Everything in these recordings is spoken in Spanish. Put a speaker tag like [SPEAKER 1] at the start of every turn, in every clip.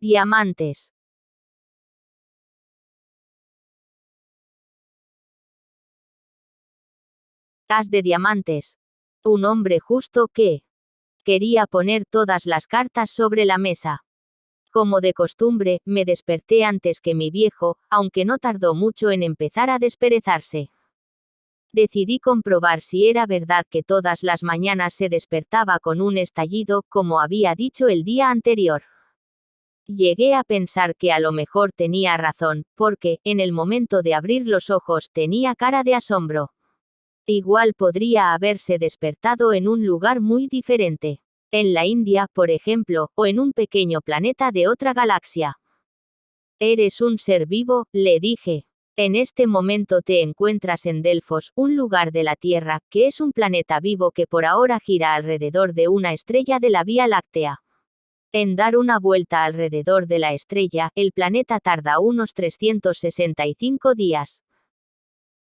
[SPEAKER 1] Diamantes. As de diamantes. Un hombre justo que quería poner todas las cartas sobre la mesa. Como de costumbre, me desperté antes que mi viejo, aunque no tardó mucho en empezar a desperezarse. Decidí comprobar si era verdad que todas las mañanas se despertaba con un estallido, como había dicho el día anterior. Llegué a pensar que a lo mejor tenía razón, porque, en el momento de abrir los ojos, tenía cara de asombro. Igual podría haberse despertado en un lugar muy diferente. En la India, por ejemplo, o en un pequeño planeta de otra galaxia. Eres un ser vivo, le dije. En este momento te encuentras en Delfos, un lugar de la Tierra, que es un planeta vivo que por ahora gira alrededor de una estrella de la Vía Láctea. En dar una vuelta alrededor de la estrella, el planeta tarda unos 365 días.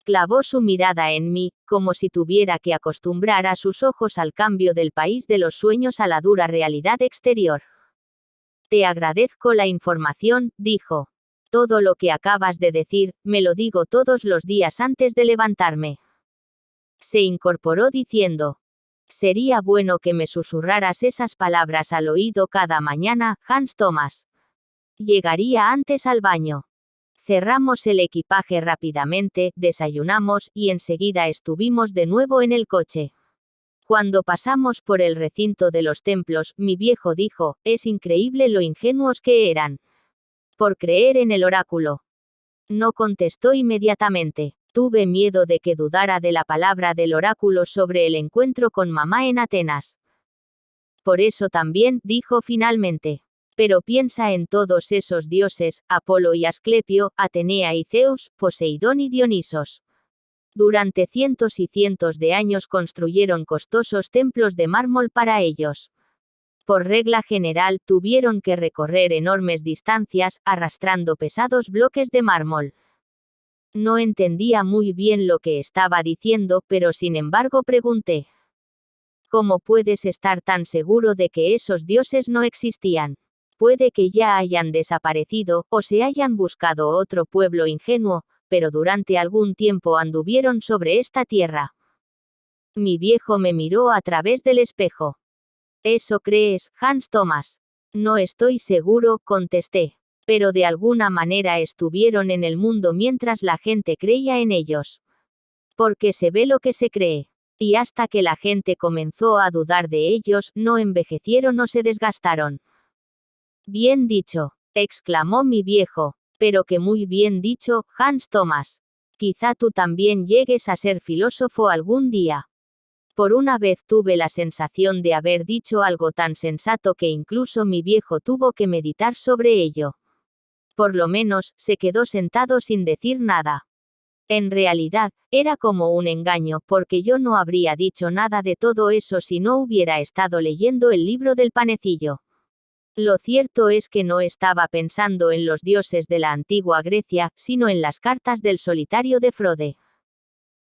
[SPEAKER 1] Clavó su mirada en mí, como si tuviera que acostumbrar a sus ojos al cambio del país de los sueños a la dura realidad exterior. Te agradezco la información, dijo. Todo lo que acabas de decir, me lo digo todos los días antes de levantarme. Se incorporó diciendo. Sería bueno que me susurraras esas palabras al oído cada mañana, Hans Thomas. Llegaría antes al baño. Cerramos el equipaje rápidamente, desayunamos, y enseguida estuvimos de nuevo en el coche. Cuando pasamos por el recinto de los templos, mi viejo dijo, es increíble lo ingenuos que eran. Por creer en el oráculo. No contestó inmediatamente. Tuve miedo de que dudara de la palabra del oráculo sobre el encuentro con mamá en Atenas. Por eso también, dijo finalmente. Pero piensa en todos esos dioses, Apolo y Asclepio, Atenea y Zeus, Poseidón y Dionisos. Durante cientos y cientos de años construyeron costosos templos de mármol para ellos. Por regla general, tuvieron que recorrer enormes distancias, arrastrando pesados bloques de mármol. No entendía muy bien lo que estaba diciendo, pero sin embargo pregunté. ¿Cómo puedes estar tan seguro de que esos dioses no existían? Puede que ya hayan desaparecido, o se hayan buscado otro pueblo ingenuo, pero durante algún tiempo anduvieron sobre esta tierra. Mi viejo me miró a través del espejo. ¿Eso crees, Hans Thomas? No estoy seguro, contesté. Pero de alguna manera estuvieron en el mundo mientras la gente creía en ellos. Porque se ve lo que se cree. Y hasta que la gente comenzó a dudar de ellos, no envejecieron o se desgastaron. Bien dicho, exclamó mi viejo. Pero que muy bien dicho, Hans Thomas. Quizá tú también llegues a ser filósofo algún día. Por una vez tuve la sensación de haber dicho algo tan sensato que incluso mi viejo tuvo que meditar sobre ello. Por lo menos, se quedó sentado sin decir nada. En realidad, era como un engaño, porque yo no habría dicho nada de todo eso si no hubiera estado leyendo el libro del panecillo. Lo cierto es que no estaba pensando en los dioses de la antigua Grecia, sino en las cartas del solitario de Frode.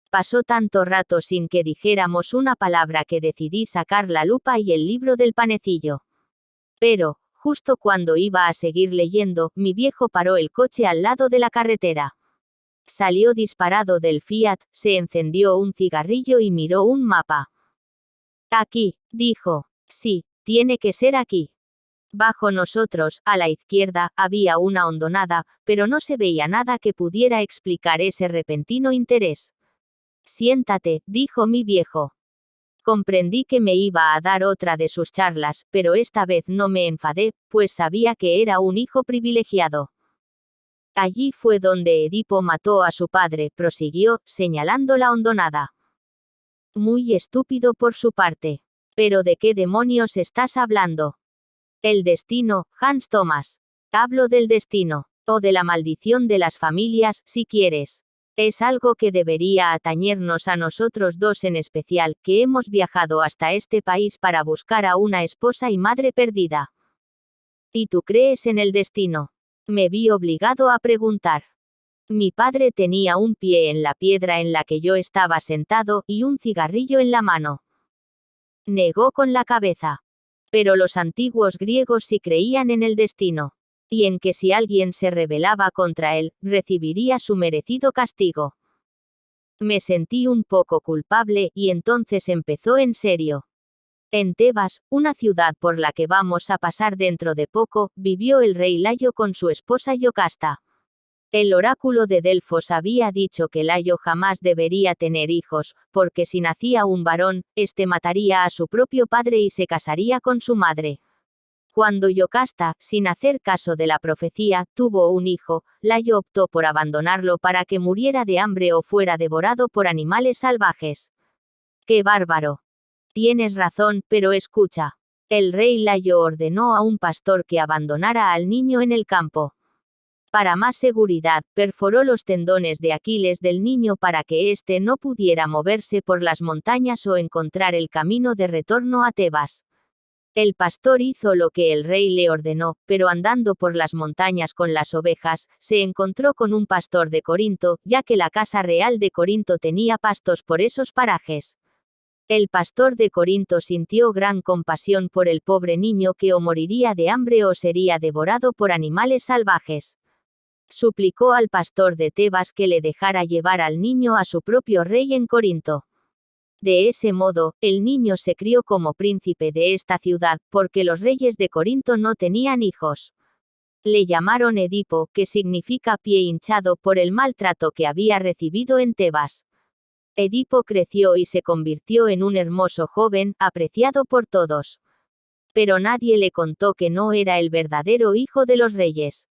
[SPEAKER 1] Pasó tanto rato sin que dijéramos una palabra que decidí sacar la lupa y el libro del panecillo. Pero, justo cuando iba a seguir leyendo, mi viejo paró el coche al lado de la carretera. Salió disparado del Fiat, se encendió un cigarrillo y miró un mapa. Aquí, dijo. Sí, tiene que ser aquí. Bajo nosotros, a la izquierda, había una hondonada, pero no se veía nada que pudiera explicar ese repentino interés. Siéntate, dijo mi viejo. Comprendí que me iba a dar otra de sus charlas, pero esta vez no me enfadé, pues sabía que era un hijo privilegiado. Allí fue donde Edipo mató a su padre, prosiguió, señalando la hondonada. Muy estúpido por su parte. ¿Pero de qué demonios estás hablando? El destino, Hans Thomas. Hablo del destino, o de la maldición de las familias, si quieres. Es algo que debería atañernos a nosotros dos en especial, que hemos viajado hasta este país para buscar a una esposa y madre perdida. ¿Y tú crees en el destino? Me vi obligado a preguntar. Mi padre tenía un pie en la piedra en la que yo estaba sentado, y un cigarrillo en la mano. Negó con la cabeza. Pero los antiguos griegos sí creían en el destino. y en que si alguien se rebelaba contra él, recibiría su merecido castigo. Me sentí un poco culpable, y entonces empezó en serio. En Tebas, una ciudad por la que vamos a pasar dentro de poco, vivió el rey Layo con su esposa Yocasta. El oráculo de Delfos había dicho que Layo jamás debería tener hijos, porque si nacía un varón, éste mataría a su propio padre y se casaría con su madre. Cuando Yocasta, sin hacer caso de la profecía, tuvo un hijo, Layo optó por abandonarlo para que muriera de hambre o fuera devorado por animales salvajes. ¡Qué bárbaro! Tienes razón, pero escucha. El rey Layo ordenó a un pastor que abandonara al niño en el campo. Para más seguridad, perforó los tendones de Aquiles del niño para que éste no pudiera moverse por las montañas o encontrar el camino de retorno a Tebas. El pastor hizo lo que el rey le ordenó, pero andando por las montañas con las ovejas, se encontró con un pastor de Corinto, ya que la casa real de Corinto tenía pastos por esos parajes. El pastor de Corinto sintió gran compasión por el pobre niño que o moriría de hambre o sería devorado por animales salvajes. Suplicó al pastor de Tebas que le dejara llevar al niño a su propio rey en Corinto. De ese modo, el niño se crió como príncipe de esta ciudad, porque los reyes de Corinto no tenían hijos. Le llamaron Edipo, que significa pie hinchado por el maltrato que había recibido en Tebas. Edipo creció y se convirtió en un hermoso joven, apreciado por todos. Pero nadie le contó que no era el verdadero hijo de los reyes.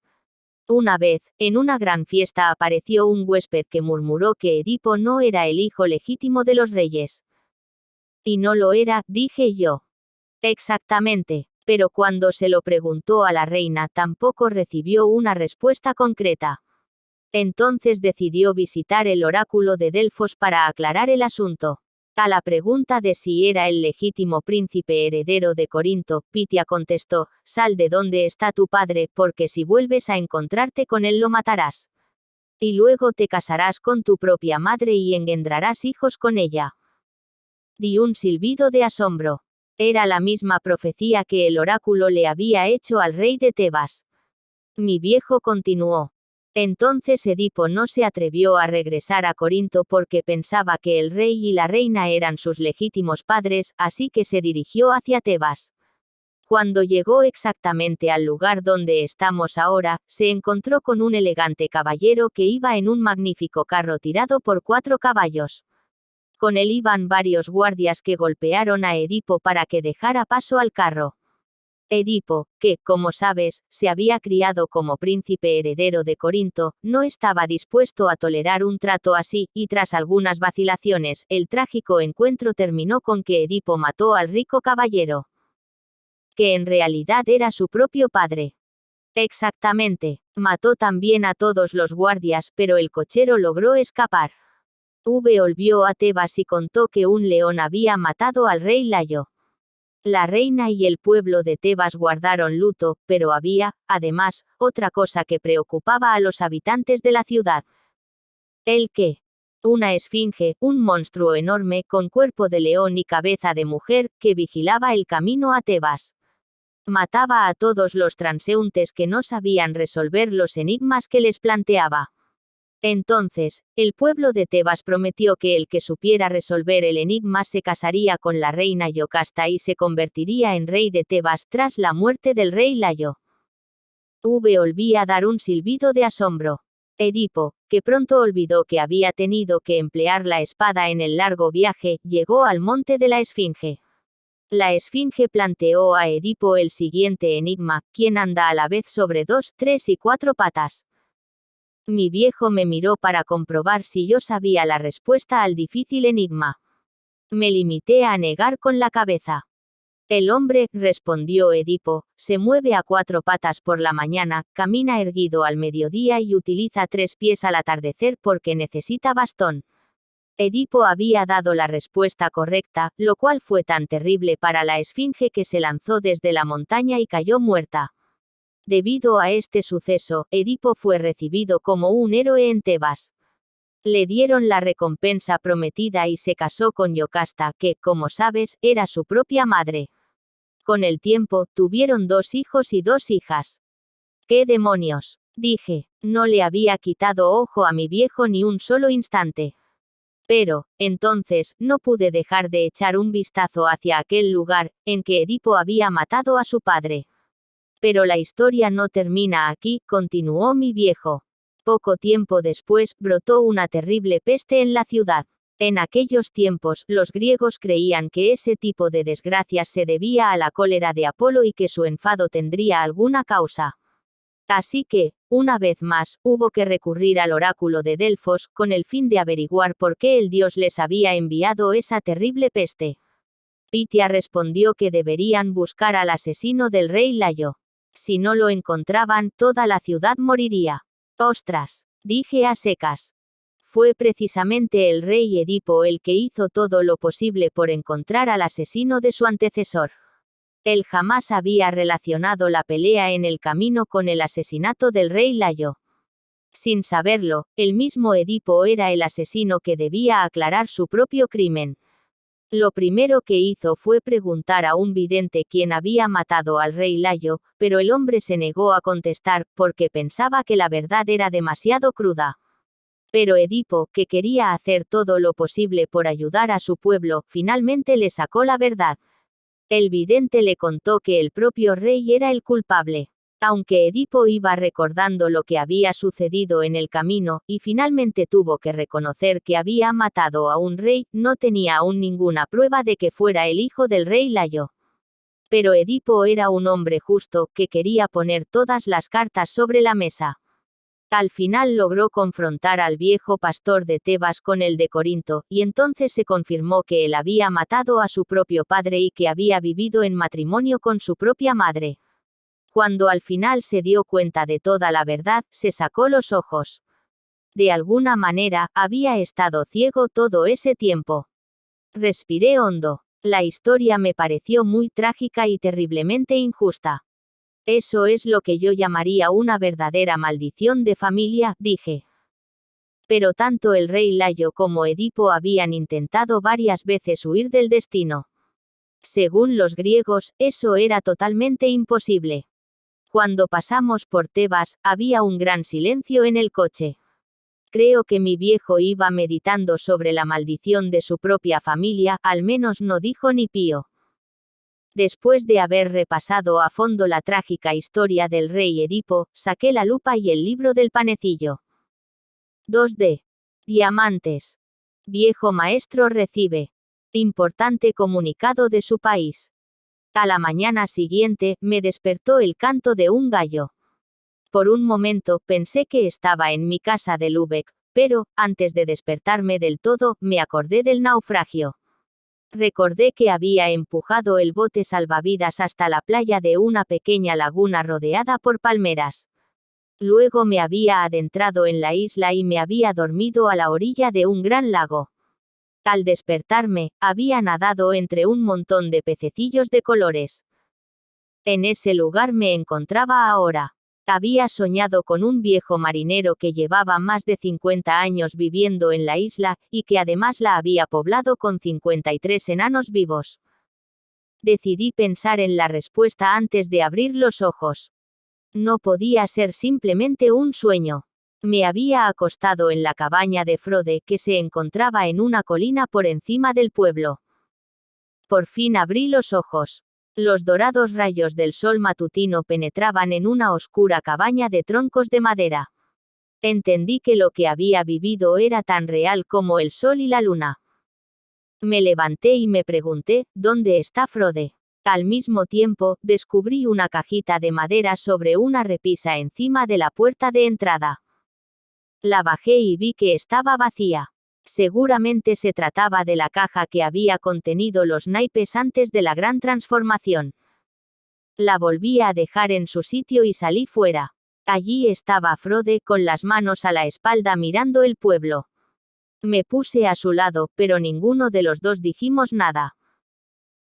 [SPEAKER 1] Una vez, en una gran fiesta apareció un huésped que murmuró que Edipo no era el hijo legítimo de los reyes. Y no lo era, dije yo. Exactamente, pero cuando se lo preguntó a la reina tampoco recibió una respuesta concreta. Entonces decidió visitar el oráculo de Delfos para aclarar el asunto. A la pregunta de si era el legítimo príncipe heredero de Corinto, Pitia contestó: «Sal de donde está tu padre, porque si vuelves a encontrarte con él lo matarás. Y luego te casarás con tu propia madre y engendrarás hijos con ella». Di un silbido de asombro. Era la misma profecía que el oráculo le había hecho al rey de Tebas. Mi viejo continuó. Entonces Edipo no se atrevió a regresar a Corinto porque pensaba que el rey y la reina eran sus legítimos padres, así que se dirigió hacia Tebas. Cuando llegó exactamente al lugar donde estamos ahora, se encontró con un elegante caballero que iba en un magnífico carro tirado por 4 caballos. Con él iban varios guardias que golpearon a Edipo para que dejara paso al carro. Edipo, que, como sabes, se había criado como príncipe heredero de Corinto, no estaba dispuesto a tolerar un trato así, y tras algunas vacilaciones, el trágico encuentro terminó con que Edipo mató al rico caballero. Que en realidad era su propio padre. Exactamente. Mató también a todos los guardias, pero el cochero logró escapar. Volvió a Tebas y contó que un león había matado al rey Layo. La reina y el pueblo de Tebas guardaron luto, pero había, además, otra cosa que preocupaba a los habitantes de la ciudad. ¿El qué? Una esfinge, un monstruo enorme con cuerpo de león y cabeza de mujer, que vigilaba el camino a Tebas. Mataba a todos los transeúntes que no sabían resolver los enigmas que les planteaba. Entonces, el pueblo de Tebas prometió que el que supiera resolver el enigma se casaría con la reina Yocasta y se convertiría en rey de Tebas tras la muerte del rey Layo. Volví a dar un silbido de asombro. Edipo, que pronto olvidó que había tenido que emplear la espada en el largo viaje, llegó al monte de la Esfinge. La Esfinge planteó a Edipo el siguiente enigma: ¿quién anda a la vez sobre 2, 3 y 4 patas? Mi viejo me miró para comprobar si yo sabía la respuesta al difícil enigma. Me limité a negar con la cabeza. El hombre, respondió Edipo, se mueve a 4 patas por la mañana, camina erguido al mediodía y utiliza 3 pies al atardecer porque necesita bastón. Edipo había dado la respuesta correcta, lo cual fue tan terrible para la Esfinge que se lanzó desde la montaña y cayó muerta. Debido a este suceso, Edipo fue recibido como un héroe en Tebas. Le dieron la recompensa prometida y se casó con Yocasta, que, como sabes, era su propia madre. Con el tiempo, tuvieron 2 hijos y 2 hijas. ¿Qué demonios? Dije. No le había quitado ojo a mi viejo ni un solo instante. Pero, entonces, no pude dejar de echar un vistazo hacia aquel lugar, en que Edipo había matado a su padre. Pero la historia no termina aquí, continuó mi viejo. Poco tiempo después, brotó una terrible peste en la ciudad. En aquellos tiempos, los griegos creían que ese tipo de desgracias se debía a la cólera de Apolo y que su enfado tendría alguna causa. Así que, una vez más, hubo que recurrir al oráculo de Delfos, con el fin de averiguar por qué el dios les había enviado esa terrible peste. Pitia respondió que deberían buscar al asesino del rey Layo. Si no lo encontraban, toda la ciudad moriría. ¡Ostras!, dije a secas. Fue precisamente el rey Edipo el que hizo todo lo posible por encontrar al asesino de su antecesor. Él jamás había relacionado la pelea en el camino con el asesinato del rey Layo. Sin saberlo, el mismo Edipo era el asesino que debía aclarar su propio crimen. Lo primero que hizo fue preguntar a un vidente quién había matado al rey Layo, pero el hombre se negó a contestar, porque pensaba que la verdad era demasiado cruda. Pero Edipo, que quería hacer todo lo posible por ayudar a su pueblo, finalmente le sacó la verdad. El vidente le contó que el propio rey era el culpable. Aunque Edipo iba recordando lo que había sucedido en el camino, y finalmente tuvo que reconocer que había matado a un rey, no tenía aún ninguna prueba de que fuera el hijo del rey Layo. Pero Edipo era un hombre justo, que quería poner todas las cartas sobre la mesa. Al final logró confrontar al viejo pastor de Tebas con el de Corinto, y entonces se confirmó que él había matado a su propio padre y que había vivido en matrimonio con su propia madre. Cuando al final se dio cuenta de toda la verdad, se sacó los ojos. De alguna manera, había estado ciego todo ese tiempo. Respiré hondo. La historia me pareció muy trágica y terriblemente injusta. Eso es lo que yo llamaría una verdadera maldición de familia, dije. Pero tanto el rey Layo como Edipo habían intentado varias veces huir del destino. Según los griegos, eso era totalmente imposible. Cuando pasamos por Tebas, había un gran silencio en el coche. Creo que mi viejo iba meditando sobre la maldición de su propia familia, al menos no dijo ni pío. Después de haber repasado a fondo la trágica historia del rey Edipo, saqué la lupa y el libro del panecillo. 2D. Diamantes. Viejo maestro recibe importante comunicado de su país. A la mañana siguiente, me despertó el canto de un gallo. Por un momento, pensé que estaba en mi casa de Lübeck, pero, antes de despertarme del todo, me acordé del naufragio. Recordé que había empujado el bote salvavidas hasta la playa de una pequeña laguna rodeada por palmeras. Luego me había adentrado en la isla y me había dormido a la orilla de un gran lago. Al despertarme, había nadado entre un montón de pececillos de colores. En ese lugar me encontraba ahora. Había soñado con un viejo marinero que llevaba más de 50 años viviendo en la isla, y que además la había poblado con 53 enanos vivos. Decidí pensar en la respuesta antes de abrir los ojos. No podía ser simplemente un sueño. Me había acostado en la cabaña de Frode, que se encontraba en una colina por encima del pueblo. Por fin abrí los ojos. Los dorados rayos del sol matutino penetraban en una oscura cabaña de troncos de madera. Entendí que lo que había vivido era tan real como el sol y la luna. Me levanté y me pregunté, ¿dónde está Frode? Al mismo tiempo, descubrí una cajita de madera sobre una repisa encima de la puerta de entrada. La bajé y vi que estaba vacía. Seguramente se trataba de la caja que había contenido los naipes antes de la gran transformación. La volví a dejar en su sitio y salí fuera. Allí estaba Frode, con las manos a la espalda mirando el pueblo. Me puse a su lado, pero ninguno de los dos dijimos nada.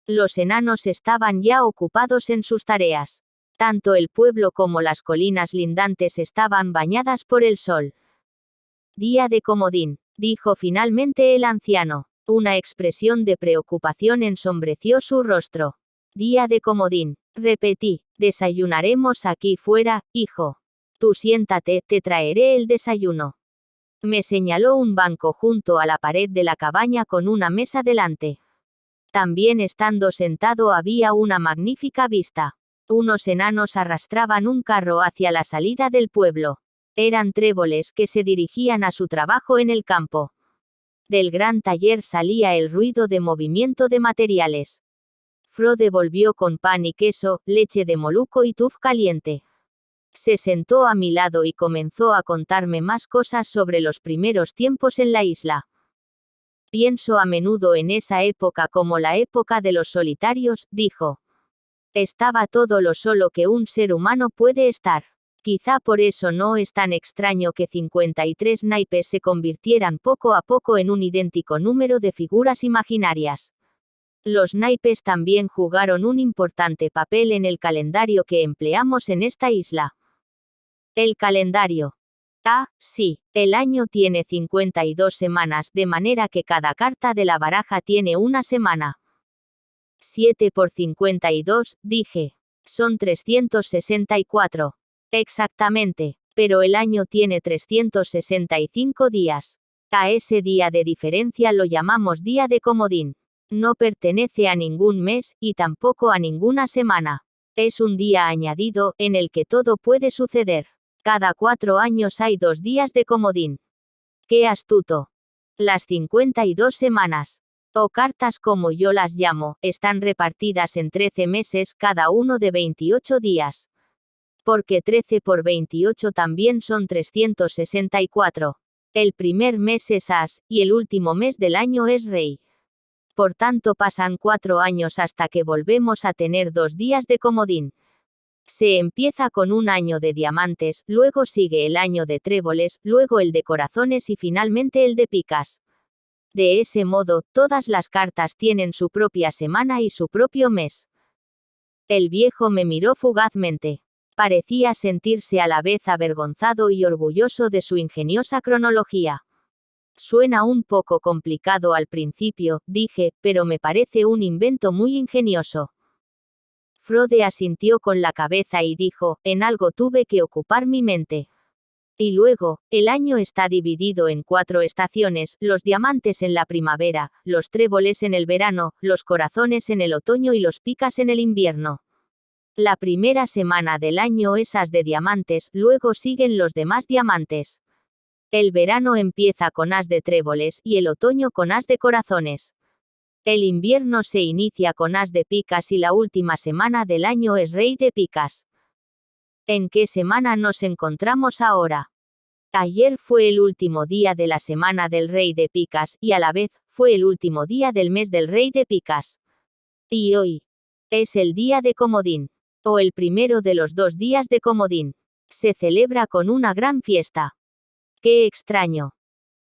[SPEAKER 1] Los enanos estaban ya ocupados en sus tareas. Tanto el pueblo como las colinas lindantes estaban bañadas por el sol. Día de comodín, dijo finalmente el anciano. Una expresión de preocupación ensombreció su rostro. Día de comodín, Repetí, desayunaremos aquí fuera, hijo. Tú siéntate, te traeré el desayuno. Me señaló un banco junto a la pared de la cabaña con una mesa delante. También estando sentado había una magnífica vista. Unos enanos arrastraban un carro hacia la salida del pueblo. Eran tréboles que se dirigían a su trabajo en el campo. Del gran taller salía el ruido de movimiento de materiales. Frode volvió con pan y queso, leche de moluco y tuf caliente. Se sentó a mi lado y comenzó a contarme más cosas sobre los primeros tiempos en la isla. Pienso a menudo en esa época como la época de los solitarios, dijo. Estaba todo lo solo que un ser humano puede estar. Quizá por eso no es tan extraño que 53 naipes se convirtieran poco a poco en un idéntico número de figuras imaginarias. Los naipes también jugaron un importante papel en el calendario que empleamos en esta isla. El calendario. Ah, sí, el año tiene 52 semanas, de manera que cada carta de la baraja tiene una semana. 7 por 52, dije. Son 364. Exactamente, pero el año tiene 365 días. A ese día de diferencia lo llamamos día de comodín. No pertenece a ningún mes, y tampoco a ninguna semana. Es un día añadido, en el que todo puede suceder. Cada 4 años hay 2 días de comodín. ¡Qué astuto! Las 52 semanas, o cartas como yo las llamo, están repartidas en 13 meses, cada uno de 28 días. Porque 13 por 28 también son 364. El primer mes es As, y el último mes del año es Rey. Por tanto pasan 4 años hasta que volvemos a tener 2 días de comodín. Se empieza con un año de diamantes, luego sigue el año de tréboles, luego el de corazones y finalmente el de picas. De ese modo, todas las cartas tienen su propia semana y su propio mes. El viejo me miró fugazmente. Parecía sentirse a la vez avergonzado y orgulloso de su ingeniosa cronología. Suena un poco complicado al principio, dije, pero me parece un invento muy ingenioso. Frode asintió con la cabeza y dijo, en algo tuve que ocupar mi mente. Y luego, el año está dividido en 4 estaciones, los diamantes en la primavera, los tréboles en el verano, los corazones en el otoño y los picas en el invierno. La primera semana del año es As de diamantes, luego siguen los demás diamantes. El verano empieza con As de tréboles y el otoño con As de corazones. El invierno se inicia con As de picas y la última semana del año es Rey de picas. ¿En qué semana nos encontramos ahora? Ayer fue el último día de la semana del Rey de picas, y a la vez, fue el último día del mes del Rey de picas. Y hoy es el día de comodín, o el primero de los 2 días de comodín. Se celebra con una gran fiesta. ¡Qué extraño!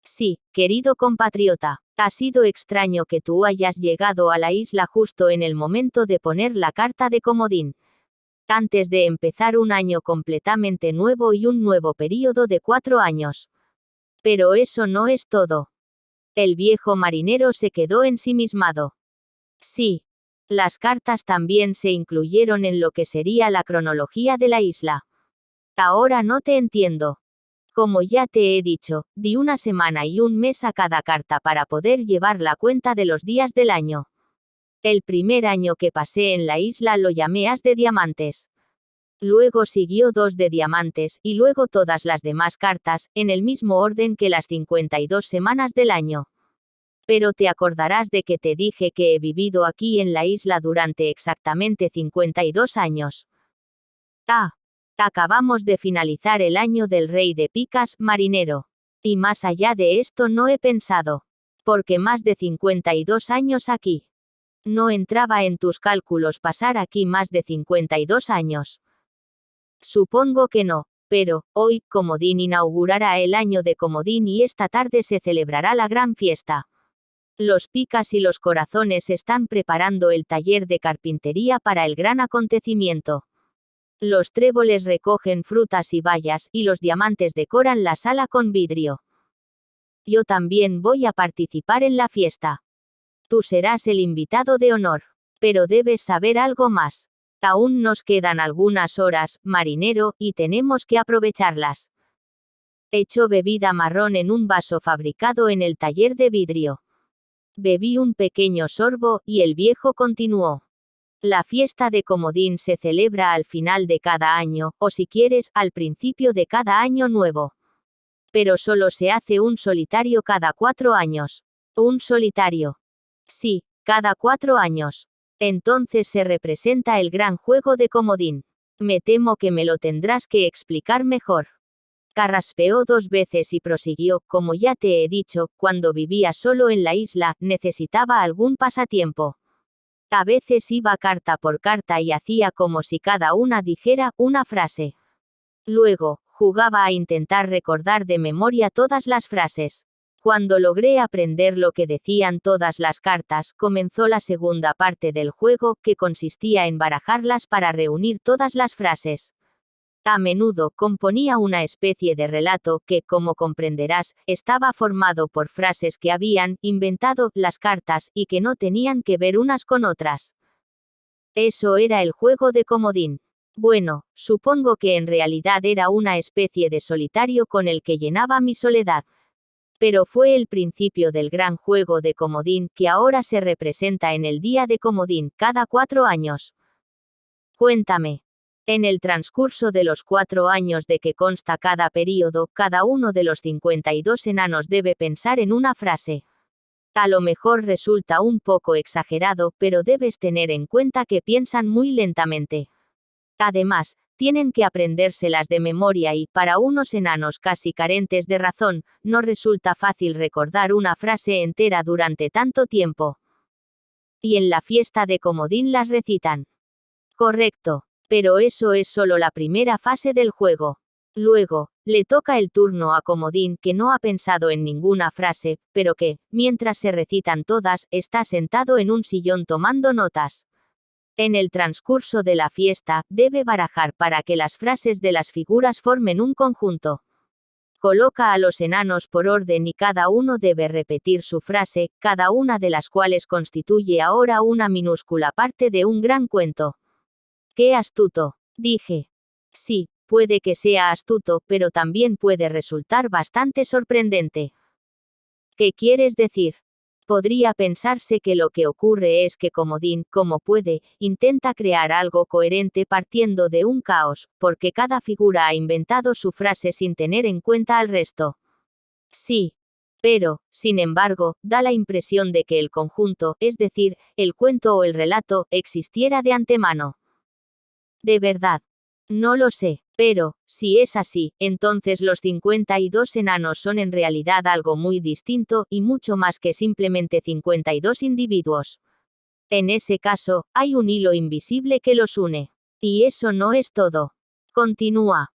[SPEAKER 1] Sí, querido compatriota, ha sido extraño que tú hayas llegado a la isla justo en el momento de poner la carta de comodín. Antes de empezar un año completamente nuevo y un nuevo período de 4 años. Pero eso no es todo. El viejo marinero se quedó ensimismado. Sí. Las cartas también se incluyeron en lo que sería la cronología de la isla. Ahora no te entiendo. Como ya te he dicho, di una semana y un mes a cada carta para poder llevar la cuenta de los días del año. El primer año que pasé en la isla lo llamé As de diamantes. Luego siguió 2 de diamantes, y luego todas las demás cartas, en el mismo orden que las 52 semanas del año. Pero te acordarás de que te dije que he vivido aquí en la isla durante exactamente 52 años. Ah. Acabamos de finalizar el año del Rey de picas, marinero. Y más allá de esto no he pensado. Porque más de 52 años aquí. No entraba en tus cálculos pasar aquí más de 52 años. Supongo que no, pero, hoy, Comodín inaugurará el año de Comodín y esta tarde se celebrará la gran fiesta. Los picas y los corazones están preparando el taller de carpintería para el gran acontecimiento. Los tréboles recogen frutas y bayas, y los diamantes decoran la sala con vidrio. Yo también voy a participar en la fiesta. Tú serás el invitado de honor. Pero debes saber algo más. Aún nos quedan algunas horas, marinero, y tenemos que aprovecharlas. Echó bebida marrón en un vaso fabricado en el taller de vidrio. Bebí un pequeño sorbo, y el viejo continuó. La fiesta de Comodín se celebra al final de cada año, o si quieres, al principio de cada año nuevo. Pero solo se hace un solitario cada 4 años. ¿Un solitario? Sí, cada 4 años. Entonces se representa el gran juego de Comodín. Me temo que me lo tendrás que explicar mejor. Carraspeó 2 veces y prosiguió, como ya te he dicho, cuando vivía solo en la isla, necesitaba algún pasatiempo. A veces iba carta por carta y hacía como si cada una dijera una frase. Luego, jugaba a intentar recordar de memoria todas las frases. Cuando logré aprender lo que decían todas las cartas, comenzó la segunda parte del juego, que consistía en barajarlas para reunir todas las frases. A menudo componía una especie de relato que, como comprenderás, estaba formado por frases que habían inventado las cartas y que no tenían que ver unas con otras. Eso era el juego de Comodín. Bueno, supongo que en realidad era una especie de solitario con el que llenaba mi soledad. Pero fue el principio del gran juego de Comodín que ahora se representa en el día de Comodín, cada 4 años. Cuéntame. En el transcurso de los 4 años de que consta cada período, cada uno de los 52 enanos debe pensar en una frase. A lo mejor resulta un poco exagerado, pero debes tener en cuenta que piensan muy lentamente. Además, tienen que aprendérselas de memoria y, para unos enanos casi carentes de razón, no resulta fácil recordar una frase entera durante tanto tiempo. Y en la fiesta de Comodín las recitan. Correcto. Pero eso es solo la primera fase del juego. Luego, le toca el turno a Comodín, que no ha pensado en ninguna frase, pero que, mientras se recitan todas, está sentado en un sillón tomando notas. En el transcurso de la fiesta, debe barajar para que las frases de las figuras formen un conjunto. Coloca a los enanos por orden y cada uno debe repetir su frase, cada una de las cuales constituye ahora una minúscula parte de un gran cuento. ¡Qué astuto!, dije. Sí, puede que sea astuto, pero también puede resultar bastante sorprendente. ¿Qué quieres decir? Podría pensarse que lo que ocurre es que Comodín, como puede, intenta crear algo coherente partiendo de un caos, porque cada figura ha inventado su frase sin tener en cuenta al resto. Sí. Pero, sin embargo, da la impresión de que el conjunto, es decir, el cuento o el relato, existiera de antemano. De verdad. No lo sé, pero, si es así, entonces los 52 enanos son en realidad algo muy distinto, y mucho más que simplemente 52 individuos. En ese caso, hay un hilo invisible que los une. Y eso no es todo. Continúa.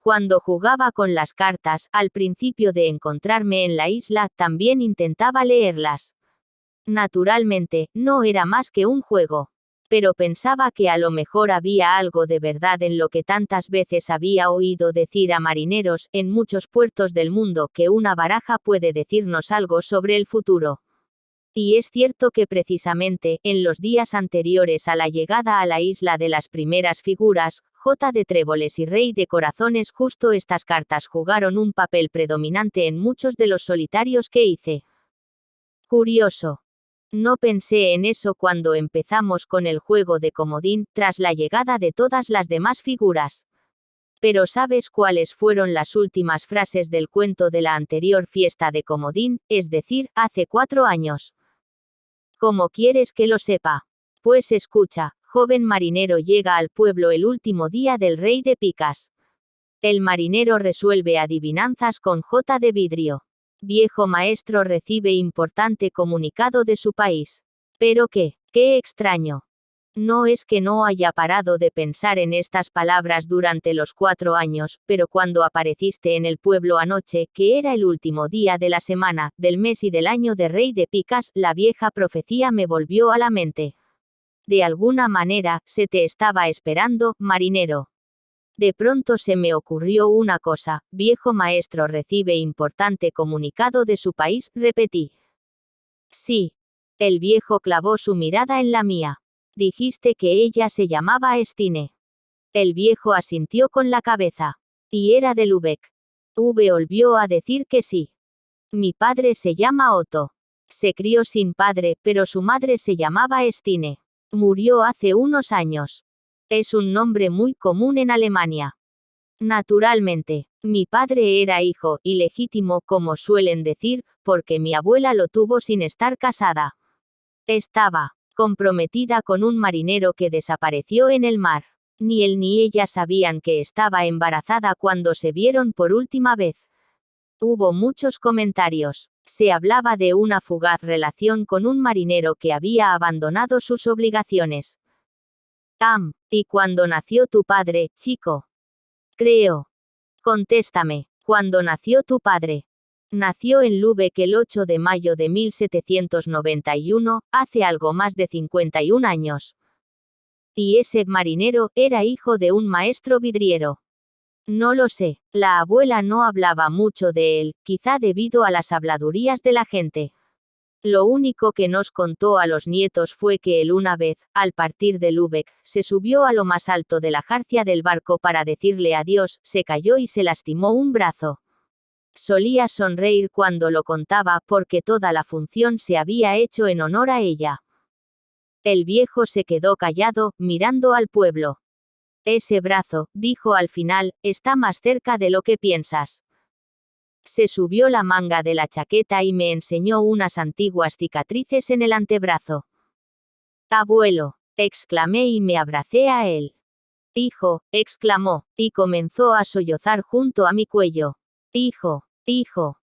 [SPEAKER 1] Cuando jugaba con las cartas, al principio de encontrarme en la isla, también intentaba leerlas. Naturalmente, no era más que un juego. Pero pensaba que a lo mejor había algo de verdad en lo que tantas veces había oído decir a marineros, en muchos puertos del mundo, que una baraja puede decirnos algo sobre el futuro. Y es cierto que precisamente, en los días anteriores a la llegada a la isla de las primeras figuras, J de tréboles y rey de corazones, justo estas cartas jugaron un papel predominante en muchos de los solitarios que hice. Curioso. No pensé en eso cuando empezamos con el juego de Comodín, tras la llegada de todas las demás figuras. Pero ¿sabes cuáles fueron las últimas frases del cuento de la anterior fiesta de Comodín, es decir, hace 4 años? ¿Cómo quieres que lo sepa? Pues escucha, joven marinero llega al pueblo el último día del rey de picas. El marinero resuelve adivinanzas con J de vidrio. Viejo maestro recibe importante comunicado de su país. Pero qué extraño. No es que no haya parado de pensar en estas palabras durante los 4 años, pero cuando apareciste en el pueblo anoche, que era el último día de la semana, del mes y del año de rey de picas, la vieja profecía me volvió a la mente. De alguna manera, se te estaba esperando, marinero. De pronto se me ocurrió una cosa, viejo maestro recibe importante comunicado de su país, repetí. Sí. El viejo clavó su mirada en la mía. Dijiste que ella se llamaba Stine. El viejo asintió con la cabeza. Y era de Lübeck. Volvió a decir que sí. Mi padre se llama Otto. Se crió sin padre, pero su madre se llamaba Stine. Murió hace unos años. Es un nombre muy común en Alemania. Naturalmente, mi padre era hijo ilegítimo, como suelen decir, porque mi abuela lo tuvo sin estar casada. Estaba comprometida con un marinero que desapareció en el mar. Ni él ni ella sabían que estaba embarazada cuando se vieron por última vez. Hubo muchos comentarios. Se hablaba de una fugaz relación con un marinero que había abandonado sus obligaciones. ¿Y cuándo nació tu padre, chico? Creo. Contéstame, ¿cuándo nació tu padre? Nació en Lübeck el 8 de mayo de 1791, hace algo más de 51 años. Y ese marinero era hijo de un maestro vidriero. No lo sé, la abuela no hablaba mucho de él, quizá debido a las habladurías de la gente. Lo único que nos contó a los nietos fue que él una vez, al partir de Lübeck, se subió a lo más alto de la jarcia del barco para decirle adiós, se cayó y se lastimó un brazo. Solía sonreír cuando lo contaba porque toda la función se había hecho en honor a ella. El viejo se quedó callado, mirando al pueblo. Ese brazo, dijo al final, está más cerca de lo que piensas. Se subió la manga de la chaqueta y me enseñó unas antiguas cicatrices en el antebrazo. Abuelo, exclamé y me abracé a él. Hijo, exclamó, y comenzó a sollozar junto a mi cuello. Hijo, hijo.